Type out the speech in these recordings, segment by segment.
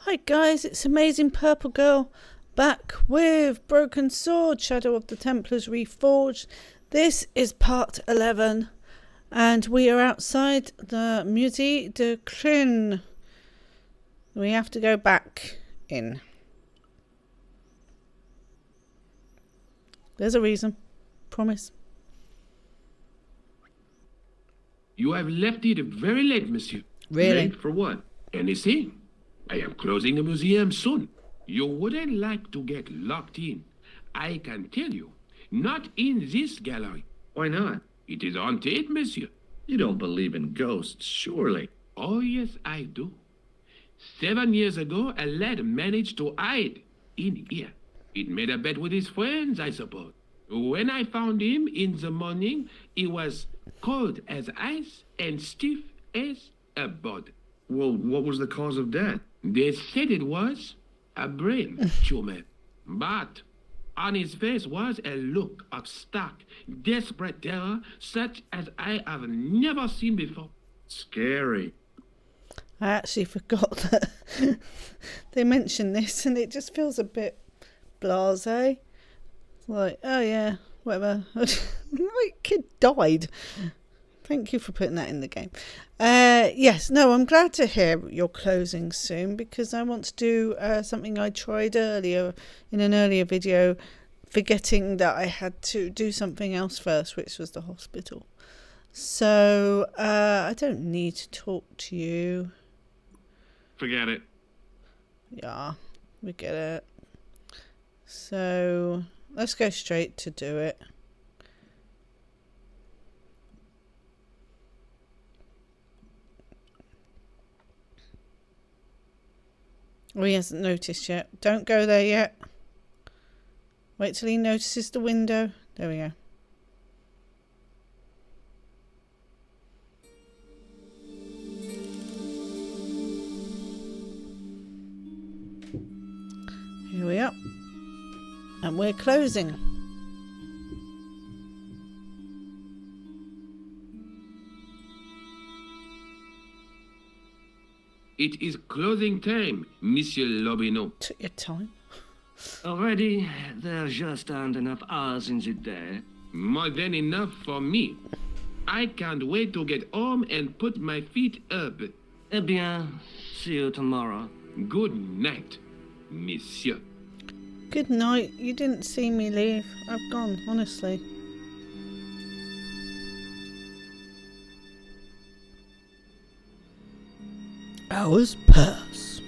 Hi guys, it's Amazing Purple Girl back with Broken Sword, Shadow of the Templars Reforged. This is part 11 and we are outside the Musée de Crin. We have to go back in. There's a reason. Promise. You have left it very late, monsieur. Really? Late for what? Anything? I am closing the museum soon. You wouldn't like to get locked in. I can tell you. Not in this gallery. Why not? It is haunted, monsieur. You don't believe in ghosts, surely. Oh, yes, I do. 7 years ago, a lad managed to hide in here. It made a bet with his friends, I suppose. When I found him in the morning, he was cold as ice and stiff as a board. Well, what was the cause of death? They said it was a brain tumor. But on his face was a look of stark, desperate terror such as I have never seen before. Scary. I actually forgot that they mentioned this and it just feels a bit blasé. Like, oh yeah, whatever. My kid died. Thank you for putting that in the game. Yes, no, I'm glad to hear you're closing soon because I want to do something I tried earlier in an earlier video, forgetting that I had to do something else first, which was the hospital. So I don't need to talk to you. Forget it. Yeah, we get it. So let's go straight to do it. Oh, he hasn't noticed yet. Don't go there yet. Wait till he notices the window. There we go. Here we are. And we're closing. It is closing time, Monsieur Lobineau. Took your time. Already, there just aren't enough hours in the day. More than enough for me. I can't wait to get home and put my feet up. Eh bien, see you tomorrow. Good night, monsieur. Good night. You didn't see me leave. I've gone, honestly. Hours pass.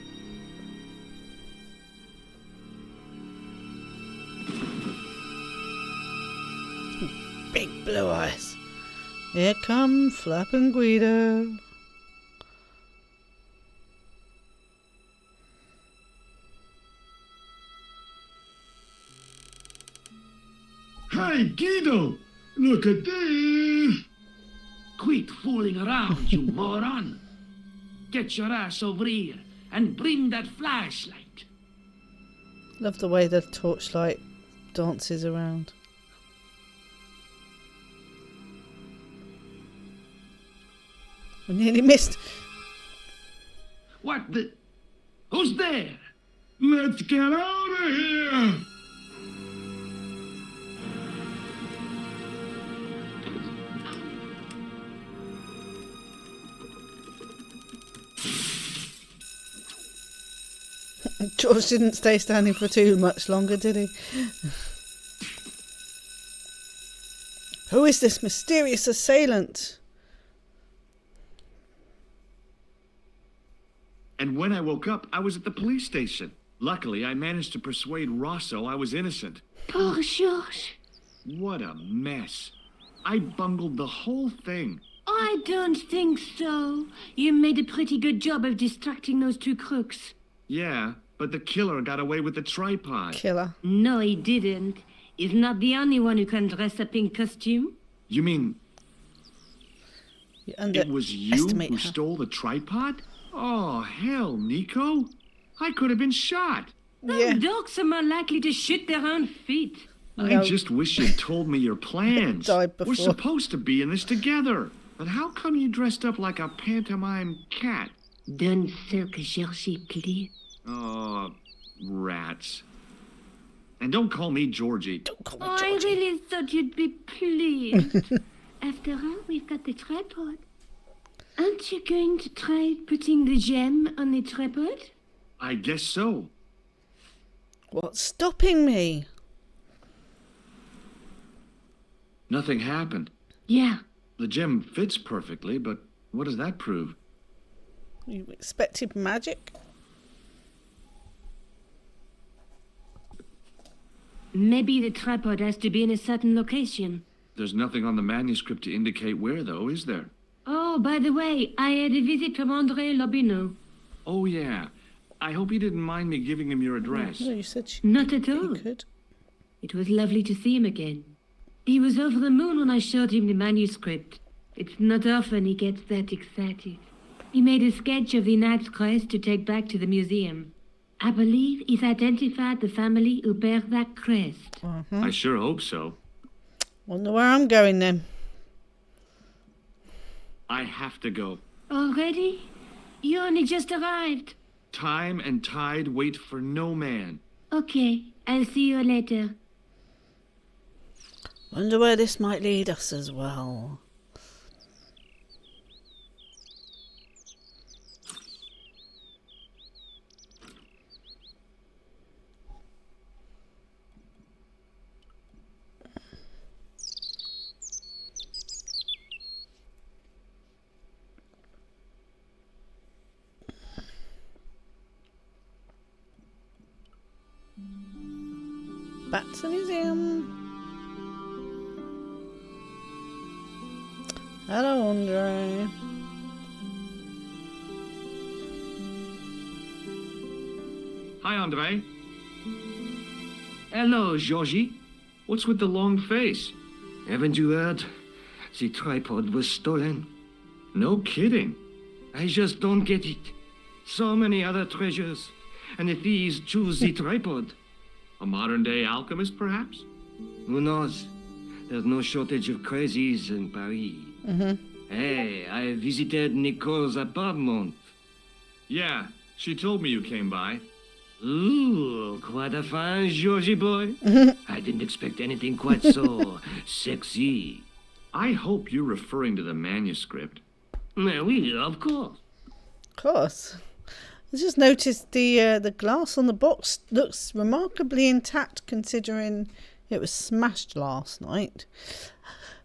Big blue eyes. Here come Flap and Guido. Hi, Guido! Look at this! Quit fooling around, you moron! Get your ass over here and bring that flashlight. Love the way the torchlight dances around. I nearly missed. What the... Who's there? Let's get out of here! George didn't stay standing for too much longer, did he? Who is this mysterious assailant? And when I woke up, I was at the police station. Luckily, I managed to persuade Rosso I was innocent. Poor George. What a mess. I bungled the whole thing. I don't think so. You made a pretty good job of distracting those two crooks. Yeah, but the killer got away with the tripod. Killer. No, he didn't. He's not the only one who can dress up in costume. You mean You it was you underestimate who her. stole the tripod? Oh, hell, Nico. I could have been shot. Yeah. Dogs are more likely to shoot their own feet. No. I just wish you'd told me your plans. Died We're before. supposed to be in this together. But how come you dressed up like a pantomime cat? Don't sulk, Georgie, please. Oh, rats. And don't call me Georgie. Don't call me Oh, I Georgie. really thought you'd be pleased. After all, we've got the tripod. Aren't you going to try putting the gem on the tripod? I guess so. What's stopping me? Nothing happened. Yeah. The gem fits perfectly, but what does that prove? You expected magic? Maybe the tripod has to be in a certain location. There's nothing on the manuscript to indicate where, though, is there? Oh, by the way, I had a visit from André Lobineau. Oh, yeah. I hope you didn't mind me giving him your address. No, you said Not at all. you could. It was lovely to see him again. He was over the moon when I showed him the manuscript. It's not often he gets that excited. He made a sketch of the knight's crest to take back to the museum. I believe he's identified the family who bear that crest. I sure hope so. Wonder where I'm going then. I have to go. Already? You only just arrived. Time and tide wait for no man. Okay, I'll see you later. Wonder where this might lead us as well. Back to the museum. Hello, Andre. Hi, Andre. Hello, Georgie. What's with the long face? Haven't you heard? The tripod was stolen. No kidding. I just don't get it. So many other treasures, and the thieves choose the tripod. A modern-day alchemist, perhaps? Who knows? There's no shortage of crazies in Paris. Hey, I visited Nicole's apartment. Yeah, she told me you came by. Ooh, quite a fine Georgie boy. I didn't expect anything quite so sexy. I hope you're referring to the manuscript. Oui, of course. Of course. I just noticed the glass on the box looks remarkably intact considering it was smashed last night.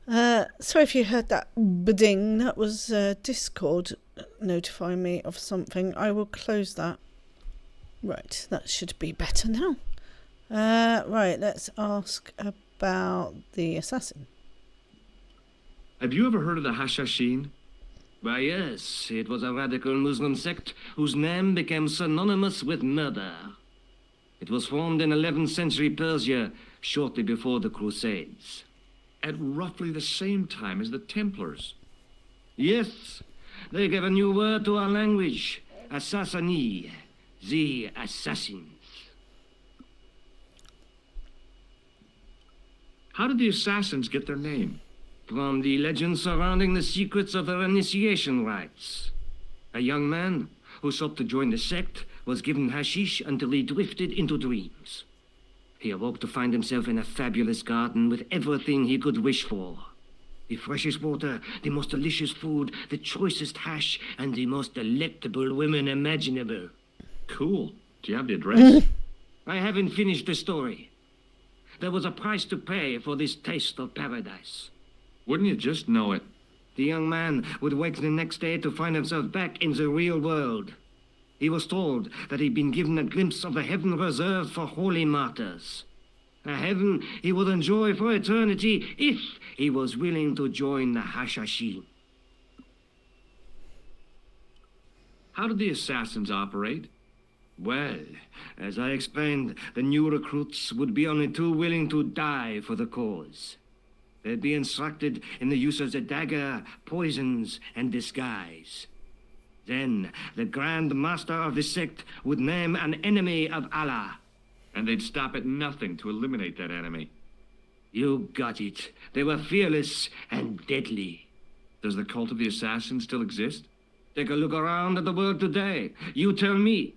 Sorry if you heard that bidding. That was Discord notifying me of something. I will close that. Right, that should be better now. Right, let's ask about the assassin. Have you ever heard of the Hashashin? Why, yes, it was a radical Muslim sect whose name became synonymous with murder. It was formed in 11th century Persia, shortly before the Crusades. At roughly the same time as the Templars. Yes, they gave a new word to our language, assassini, the assassins. How did the assassins get their name? From the legends surrounding the secrets of their initiation rites. A young man who sought to join the sect was given hashish until he drifted into dreams. He awoke to find himself in a fabulous garden with everything he could wish for. The freshest water, the most delicious food, the choicest hash, and the most delectable women imaginable. Cool. Do you have the address? I haven't finished the story. There was a price to pay for this taste of paradise. Wouldn't you just know it? The young man would wake the next day to find himself back in the real world. He was told that he'd been given a glimpse of the heaven reserved for holy martyrs. A heaven he would enjoy for eternity if he was willing to join the Hashashin. How did the assassins operate? Well, as I explained, the new recruits would be only too willing to die for the cause. They'd be instructed in the use of the dagger, poisons, and disguise. Then, the Grand Master of the sect would name an enemy of Allah. And they'd stop at nothing to eliminate that enemy. You got it. They were fearless and deadly. Does the cult of the assassins still exist? Take a look around at the world today. You tell me.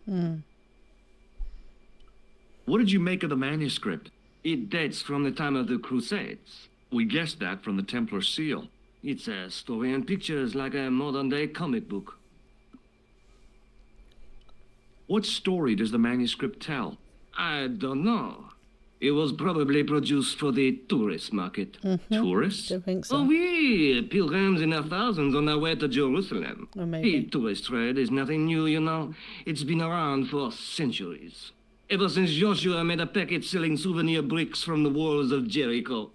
What did you make of the manuscript? It dates from the time of the Crusades. We guessed that from the Templar seal. It's a story and pictures like a modern-day comic book. What story does the manuscript tell? I don't know. It was probably produced for the tourist market. Tourists? Don't think so. Oh, oui, pilgrims in their thousands on their way to Jerusalem. Or maybe. The tourist trade is nothing new, you know. It's been around for centuries. Ever since Joshua made a packet selling souvenir bricks from the walls of Jericho.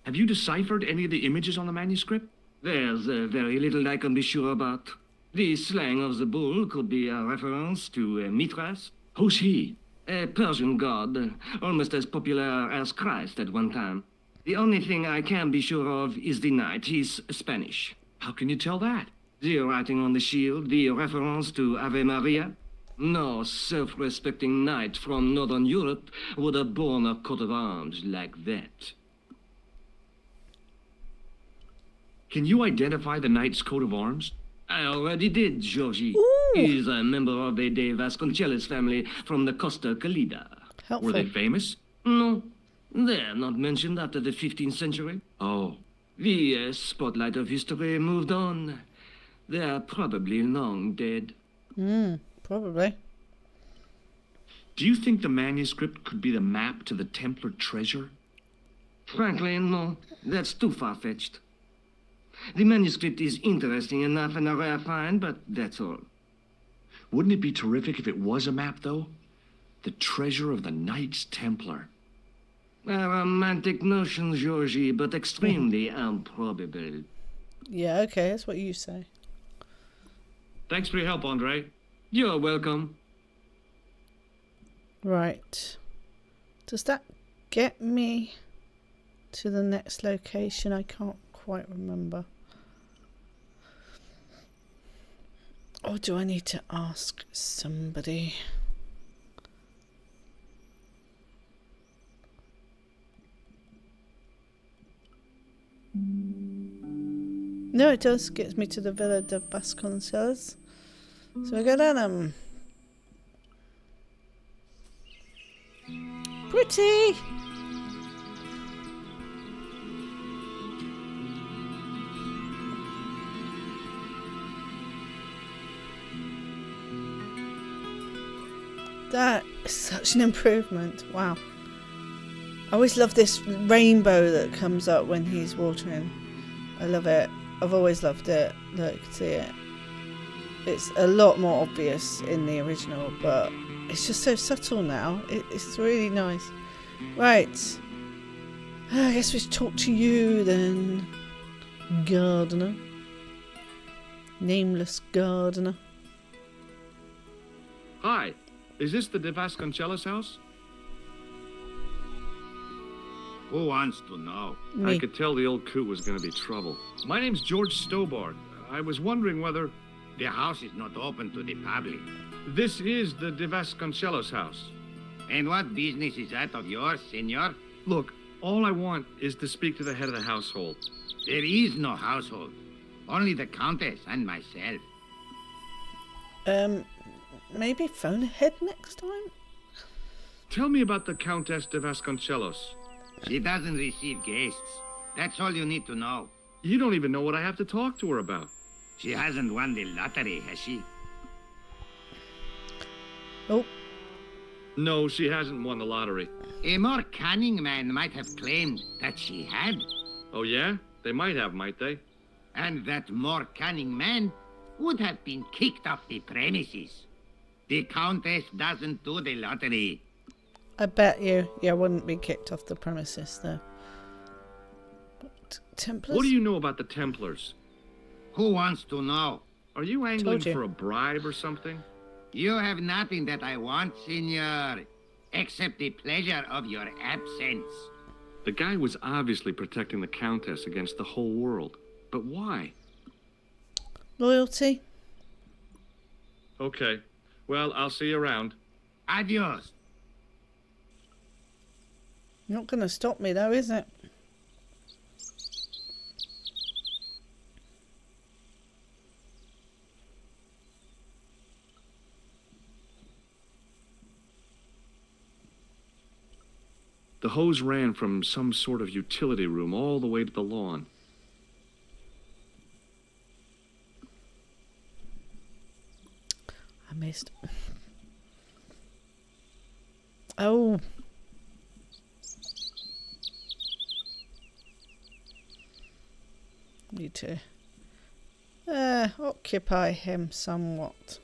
Have you deciphered any of the images on the manuscript? There's very little I can be sure about. The slang of the bull could be a reference to Mithras. Who's he? A Persian god, almost as popular as Christ at one time. The only thing I can be sure of is the knight. He's Spanish. How can you tell that? The writing on the shield, the reference to Ave Maria. No self-respecting knight from Northern Europe would have borne a coat of arms like that. Can you identify the knight's coat of arms? I already did, Georgie. Ooh. He's a member of the De Vasconcelos family from the Costa Calida. Helpful. Were they famous? No, they're not mentioned after the 15th century. Oh. The spotlight of history moved on. They're probably long dead. Probably. Do you think the manuscript could be the map to the Templar treasure? Frankly, no. That's too far-fetched. The manuscript is interesting enough and a rare find, but that's all. Wouldn't it be terrific if it was a map, though? The treasure of the Knights Templar. A romantic notion, Georgie, but extremely improbable. Yeah, okay, that's what you say. Thanks for your help, Andre. You're welcome. Right. Does that get me to the next location? I can't quite remember. Or do I need to ask somebody? No, it does. Gets me to the Villa de Vasconcelos. So I go down Pretty! That is such an improvement. Wow. I always love this rainbow that comes up when he's watering. I love it. I've always loved it. Look, see it. It's a lot more obvious in the original, but it's just so subtle now. It's really nice. Right. I guess we should talk to you then, gardener. Nameless gardener. Hi. Is this the De Vasconcelos house? Who wants to know? Me. I could tell the old coot was going to be trouble. My name's George Stobart. I was wondering whether... The house is not open to the public. This is the De Vasconcelos house. And what business is that of yours, senor? Look, all I want is to speak to the head of the household. There is no household. Only the Countess and myself. Maybe phone ahead next time? Tell me about the Countess de Vasconcelos. She doesn't receive guests. That's all you need to know. You don't even know what I have to talk to her about. She hasn't won the lottery, has she? Oh, No, she hasn't won the lottery. A more cunning man might have claimed that she had. Oh, yeah? They might have, might they? And that more cunning man would have been kicked off the premises. The Countess doesn't do the lottery. I bet you wouldn't be kicked off the premises though. Templars? What do you know about the Templars? Who wants to know? Are you angling Told you. for a bribe or something? You have nothing that I want, senor, except the pleasure of your absence. The guy was obviously protecting the Countess against the whole world. But why? Loyalty? Okay. Well, I'll see you around. Adios. Not going to stop me though, is it? The hose ran from some sort of utility room all the way to the lawn. I missed. Oh. Need to occupy him somewhat.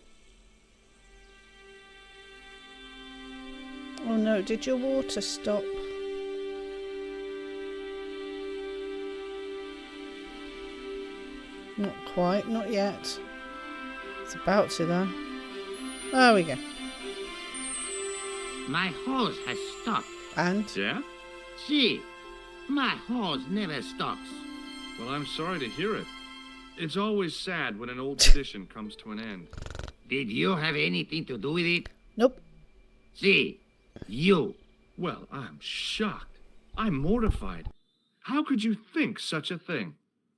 Oh no, did your water stop? Not quite, not yet. It's about to though. There we go. My hose has stopped. And? Yeah? See, my hose never stops. Well, I'm sorry to hear it. It's always sad when an old tradition comes to an end. Did you have anything to do with it? Nope. See, you. Well, I'm shocked. I'm mortified. How could you think such a thing?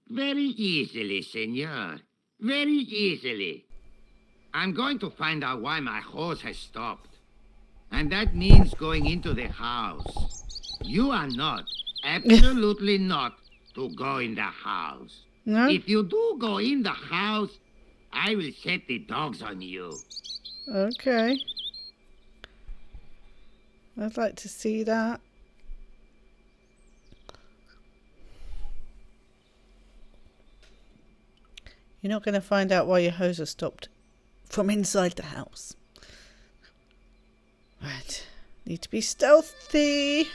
Very easily, senor. Very easily. I'm going to find out why my hose has stopped. And that means going into the house. You are not, absolutely not, to go in the house. No? If you do go in the house, I will set the dogs on you. Okay. I'd like to see that. You're not going to find out why your hose has stopped from inside the house. Right. Need to be stealthy.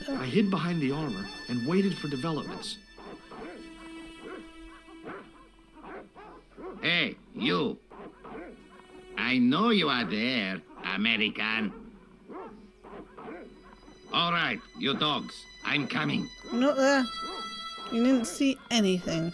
I hid behind the armor and waited for developments. Hey, you. I know you are there, American. All right, you dogs. I'm coming. I'm not there. You didn't see anything.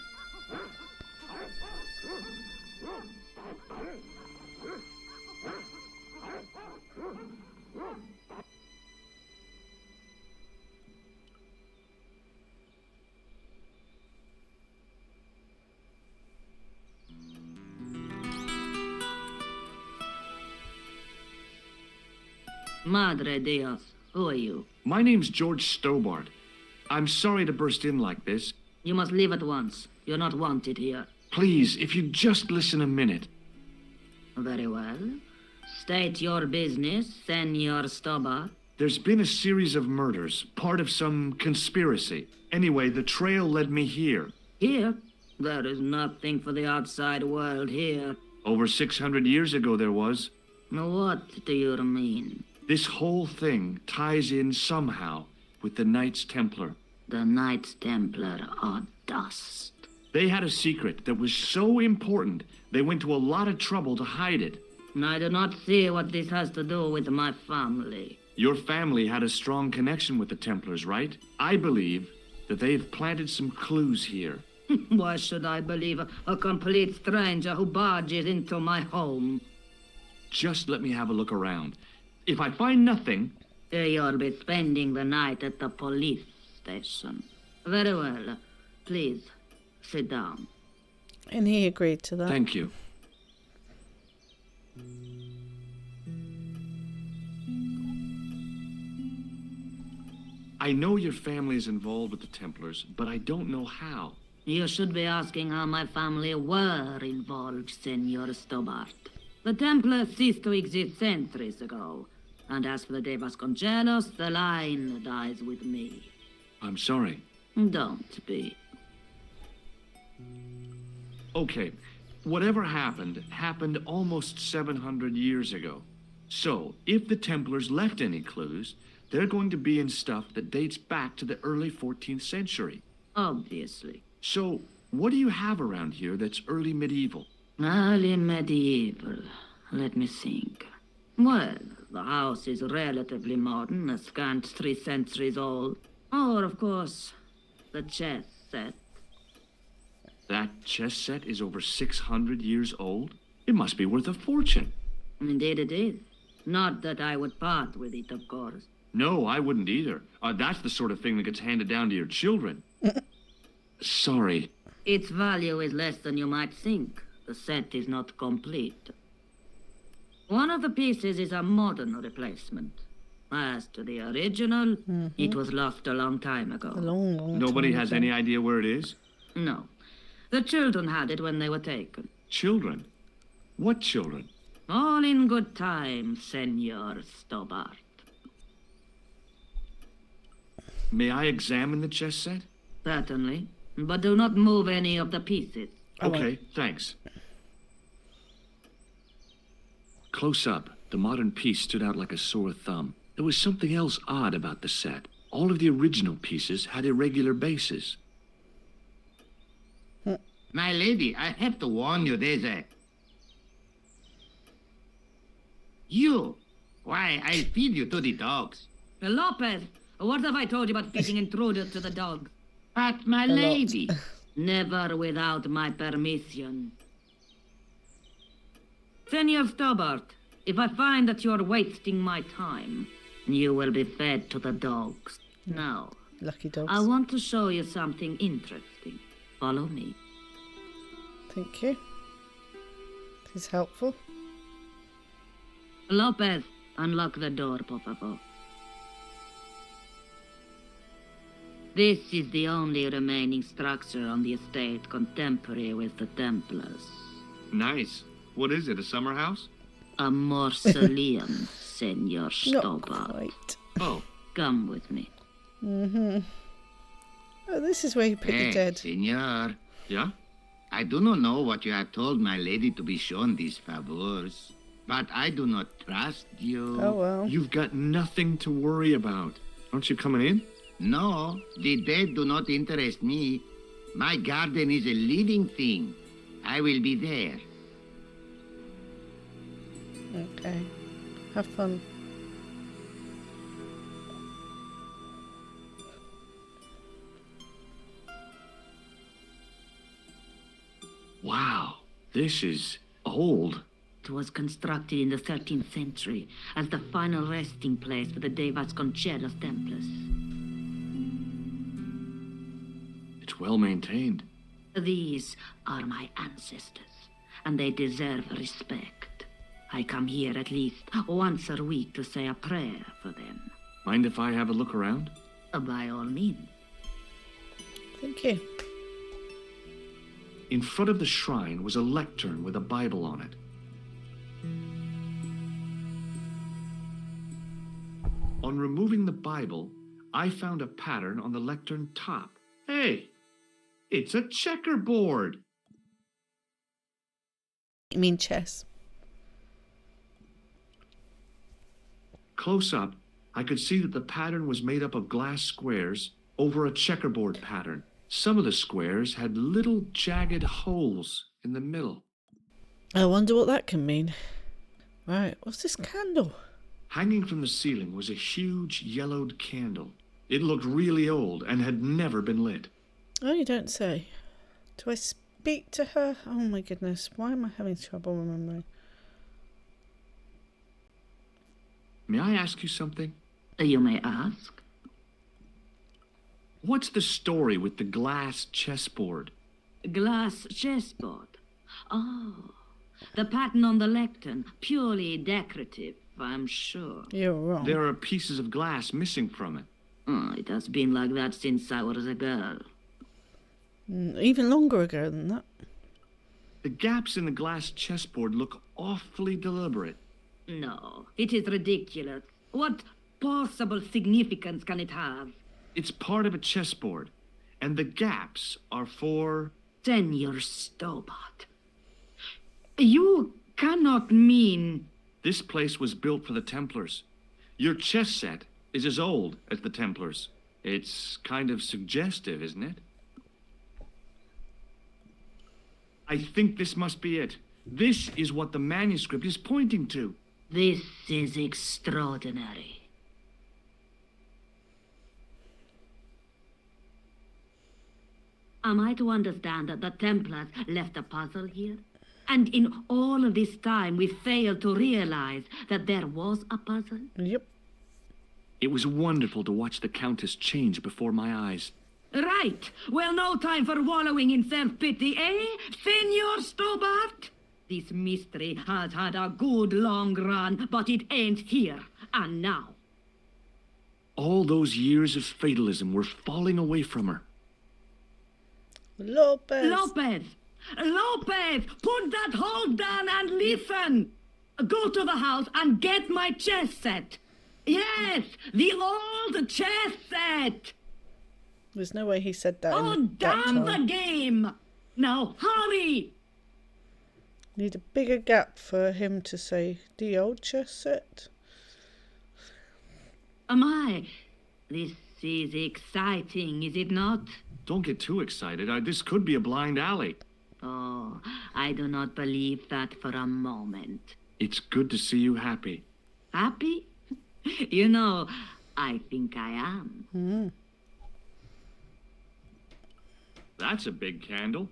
Madre Dios, who are you? My name's George Stobart. I'm sorry to burst in like this. You must leave at once. You're not wanted here. Please, if you'd just listen a minute. Very well. State your business, Senor Stobart. There's been a series of murders, part of some conspiracy. Anyway, the trail led me here. Here? There is nothing for the outside world here. Over 600 years ago there was. What do you mean? This whole thing ties in somehow with the Knights Templar. The Knights Templar are dust. They had a secret that was so important, they went to a lot of trouble to hide it. I do not see what this has to do with my family. Your family had a strong connection with the Templars, right? I believe that they've planted some clues here. Why should I believe a complete stranger who barges into my home? Just let me have a look around. If I find nothing... You'll be spending the night at the police station. Very well. Please, sit down. And he agreed to that. Thank you. I know your family is involved with the Templars, but I don't know how. You should be asking how my family were involved, Senor Stobart. The Templars ceased to exist centuries ago. And as for the De Vasconcelos, the line dies with me. I'm sorry. Don't be. Okay, whatever happened, happened almost 700 years ago. So, if the Templars left any clues, they're going to be in stuff that dates back to the early 14th century. Obviously. So, what do you have around here that's early medieval? Early medieval. Let me think. Well, the house is relatively modern, a scant 3 centuries old. Or, of course, the chess set. That chess set is over 600 years old? It must be worth a fortune. Indeed it is. Not that I would part with it, of course. No, I wouldn't either. That's the sort of thing that gets handed down to your children. Sorry. Its value is less than you might think. The set is not complete. One of the pieces is a modern replacement. As to the original, it was lost a long time ago. A long Nobody time has ago. any idea where it is? No. The children had it when they were taken. Children? What children? All in good time, Senor Stobart. May I examine the chess set? Certainly. But do not move any of the pieces. Okay, thanks. Close up, the modern piece stood out like a sore thumb. There was something else odd about the set. All of the original pieces had irregular bases. My lady, I have to warn you, there's a... You! Why, I'll feed you to the dogs. Lopez, what have I told you about feeding intruders to the dogs? But, my lot. lady... Never without my permission. Senor Stobart, if I find that you're wasting my time, you will be fed to the dogs. Now, Lucky dogs. I want to show you something interesting. Follow me. Thank you. This is helpful. Lopez, unlock the door, por favor. This is the only remaining structure on the estate contemporary with the Templars. Nice. What is it, a summer house? A mausoleum, Senor Not Stobart. quite. Oh, Come with me. Oh, this is where you put the Hey, dead. senor. yeah? I do not know what you have told my lady to be shown these favors, but I do not trust you. Oh, well. You've got nothing to worry about. Aren't you coming in? No, the dead do not interest me. My garden is a living thing. I will be there. Okay. Have fun. Wow, this is old. It was constructed in the 13th century as the final resting place for the De Vasconcelos Templars. It's well maintained. These are my ancestors, and they deserve respect. I come here at least once a week to say a prayer for them. Mind if I have a look around? By all means. Thank you. In front of the shrine was a lectern with a Bible on it. On removing the Bible, I found a pattern on the lectern top. Hey, it's a checkerboard. You mean chess? Close up, I could see that the pattern was made up of glass squares over a checkerboard pattern. Some of the squares had little jagged holes in the middle. I wonder what that can mean. Right, what's this candle? Hanging from the ceiling was a huge yellowed candle. It looked really old and had never been lit. Oh, you don't say. Do I speak to her? Oh my goodness, why am I having trouble remembering? May I ask you something? You may ask. What's the story with the glass chessboard? Glass chessboard. Oh, the pattern on the lectern, purely decorative, I'm sure. You're wrong. There are pieces of glass missing from it. Oh, it has been like that since I was a girl. Even longer ago than that. The gaps in the glass chessboard look awfully deliberate. No, it is ridiculous. What possible significance can it have? It's part of a chessboard, and the gaps are for... Senor Stobart. You cannot mean... This place was built for the Templars. Your chess set is as old as the Templars. It's kind of suggestive, isn't it? I think this must be it. This is what the manuscript is pointing to. This is extraordinary. Am I to understand that the Templars left a puzzle here? And in all of this time, we failed to realize that there was a puzzle? Yep. It was wonderful to watch the Countess change before my eyes. Right. Well, no time for wallowing in self-pity, eh, Senor Stobart? This mystery has had a good long run, but it ends here and now. All those years of fatalism were falling away from her. Lopez. Lopez! Lopez! Put that hold down and listen! Go to the house and get my chess set. Yes, the old chess set! There's no way he said that. Oh, damn the game! Now, hurry! Need a bigger gap for him to say the old chess set. This is exciting, is it not? Don't get too excited. This could be a blind alley. Oh, I do not believe that for a moment. It's good to see you happy. Happy? You know, I think I am. That's a big candle.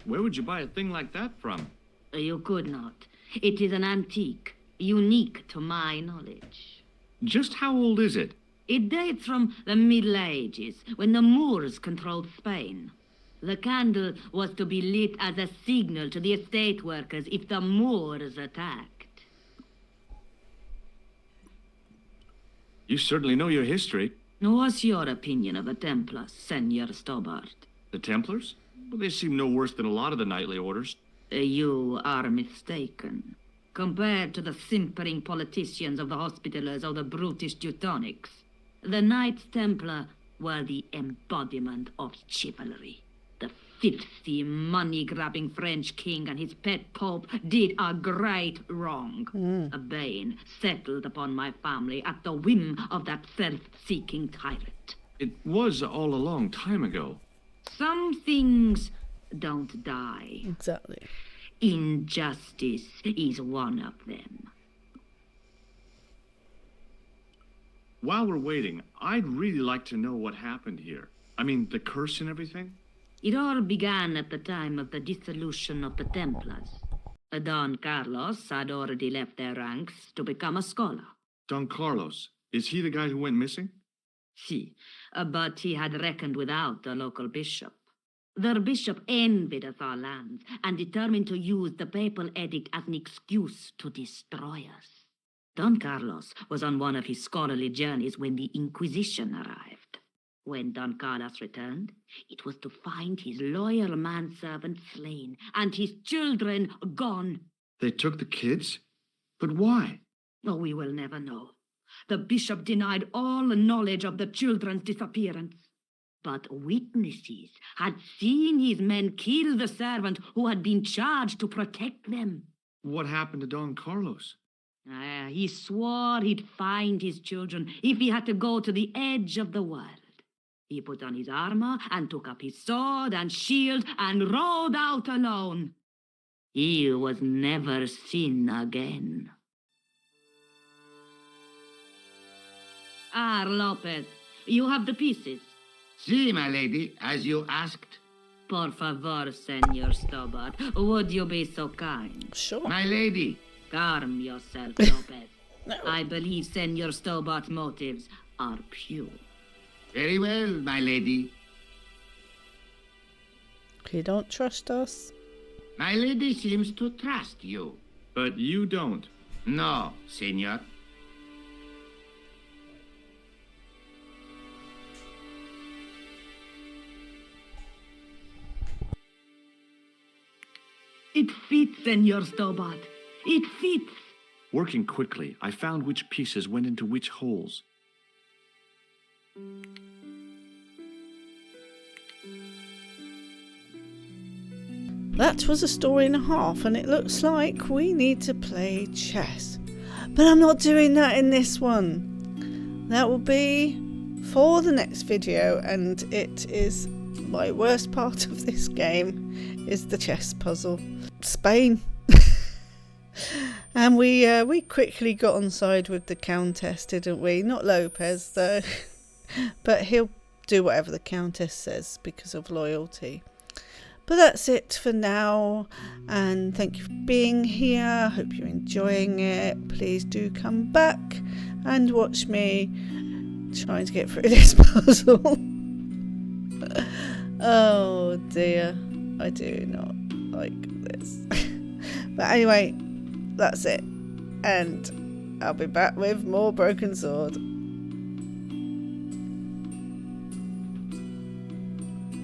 Where would you buy a thing like that from? You could not. It is an antique, unique to my knowledge. Just how old is it? It dates from the Middle Ages, when the Moors controlled Spain. The candle was to be lit as a signal to the estate workers if the Moors attacked. You certainly know your history. What's your opinion of the Templars, Senor Stobart? The Templars? Well, they seem no worse than a lot of the knightly orders. You are mistaken. Compared to the simpering politicians of the Hospitallers or the brutish Teutonics, the Knights Templar were the embodiment of chivalry. The filthy, money-grabbing French king and his pet pope did a great wrong. A bane settled upon my family at the whim of that self-seeking tyrant. It was all a long time ago. Some things don't die. Exactly. Injustice is one of them. While we're waiting, I'd really like to know what happened here. I mean, the curse and everything? It all began at the time of the dissolution of the Templars. Don Carlos had already left their ranks to become a scholar. Don Carlos, is he the guy who went missing? Si, but he had reckoned without the local bishop. Their bishop envied us our lands and determined to use the papal edict as an excuse to destroy us. Don Carlos was on one of his scholarly journeys when the Inquisition arrived. When Don Carlos returned, it was to find his loyal manservant slain and his children gone. They took the kids? But why? Oh, we will never know. The bishop denied all knowledge of the children's disappearance. But witnesses had seen his men kill the servant who had been charged to protect them. What happened to Don Carlos? He swore he'd find his children if he had to go to the edge of the world. He put on his armor and took up his sword and shield and rode out alone. He was never seen again. Lopez, you have the pieces. Si, my lady, as you asked. Por favor, Senor Stobart, would you be so kind? Sure. My lady. Calm yourself, Lopez. No. I believe Senor Stobart's motives are pure. Very well, my lady. You don't trust us? My lady seems to trust you. But you don't. No, senor. It fits, Senor Stobart. It fits. Working quickly, I found which pieces went into which holes. That was a story and a half, and it looks like we need to play chess. But I'm not doing that in this one. That will be for the next video, and it is my worst part of this game is the chess puzzle. Spain. And we quickly got on side with the Countess, didn't we? Not Lopez though. But he'll do whatever the Countess says because of loyalty. But that's it for now, and thank you for being here. Hope you're enjoying it. Please do come back and watch me trying to get through this puzzle. Oh dear, I do not like this. But anyway, that's it, and I'll be back with more Broken Sword.